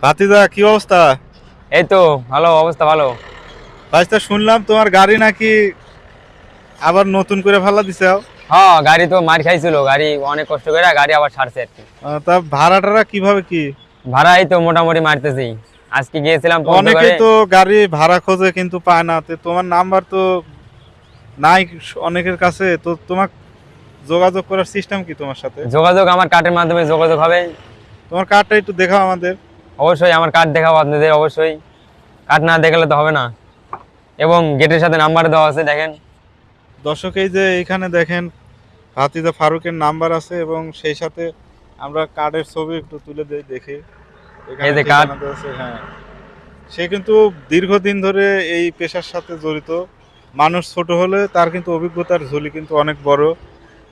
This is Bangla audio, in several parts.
ভাতিজা কি অবস্থা? এই তো ভালো অবস্থা, ভালো। ভাইস্তা শুনলাম তোমার গাড়ি নাকি আবার নতুন করে ফালা দিছাও। হ্যাঁ, গাড়ি তো মার খাইছিল, গাড়ি অনেক কষ্ট করে গাড়ি আবার ছাড়ছে আর কি। তা ভাড়া টাড়া কিভাবে কি? ভাড়া এই তো মোটামুটি মারতেছি। আজকে গিয়েছিলাম অনেকেই পঞ্চগড়ে। তো গাড়ি ভাড়া খোঁজে কিন্তু পায় না, তো তোমার নাম্বার তো নাই অনেকের কাছে, তো তোমার যোগাযোগ করার সিস্টেম কি তোমার সাথে? যোগাযোগ আমার কার্ডের মাধ্যমে যোগাযোগ হবে। তোমার কার্ডটা একটু দেখাও আমাদের। অবশ্যই আমার কার্ড দেখাবো আপনাদের, অবশ্যই। কার্ড না দেখালে তো হবে না। এবং গেটের সাথে নাম্বার দেওয়া আছে, দেখেন। দর্শক এই যে এইখানে দেখেন ভাতিজা ফারুকের নাম্বার আছে এবং সেই সাথে আমরা কার্ডের ছবি একটু তুলে দেই দেখি। এই এখানে যে কার্ড। ঠিকানা দেওয়া আছে, হ্যাঁ। সে কিন্তু দীর্ঘদিন ধরে এই পেশার সাথে জড়িত মানুষ। ছোট হলে তার কিন্তু অভিজ্ঞতার ঝুলি কিন্তু অনেক বড়।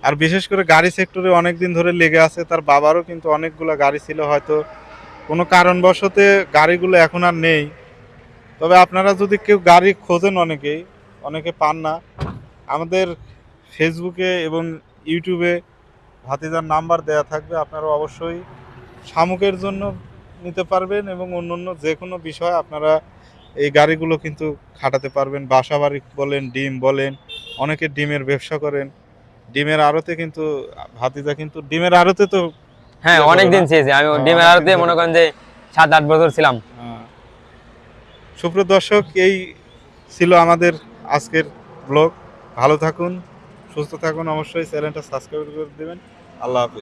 আর বিশেষ করে গাড়ি সেক্টরে অনেক দিন ধরে লেগে আছে। তার বাবারও কিন্তু অনেকগুলো গাড়ি ছিল, হয়তো কোনো কারণবশতে গাড়িগুলো এখন আর নেই। তবে আপনারা যদি কেউ গাড়ি খোঁজেন, অনেকে পান না, আমাদের ফেসবুকে এবং ইউটিউবে ভাতিজার নাম্বার দেয়া থাকবে। আপনারা অবশ্যই শামুকের জন্য নিতে পারবেন এবং অন্যান্য যে কোনো বিষয় আপনারা এই গাড়িগুলো কিন্তু খাটাতে পারবেন। বাসা বাড়ি বলেন, ডিম বলেন, অনেকে ডিমের ব্যবসা করেন। ডিমের আড়তে কিন্তু ভাতিজা কিন্তু ডিমের আড়তে তো হ্যাঁ, ইয়ে করে না। অনেকদিন চেয়েছি আমি ডিমের অনেকদিন আড়তে, ধরে। মনে করেন যে 7-8 বছর ছিলাম। হ্যাঁ। সুপ্রিয় দর্শক, এই ছিল আমাদের আজকের ব্লগ। ভালো থাকুন, সুস্থ থাকুন, অবশ্যই চ্যানেলটা সাবস্ক্রাইব করে দেবেন। আল্লাহ হাফেজ।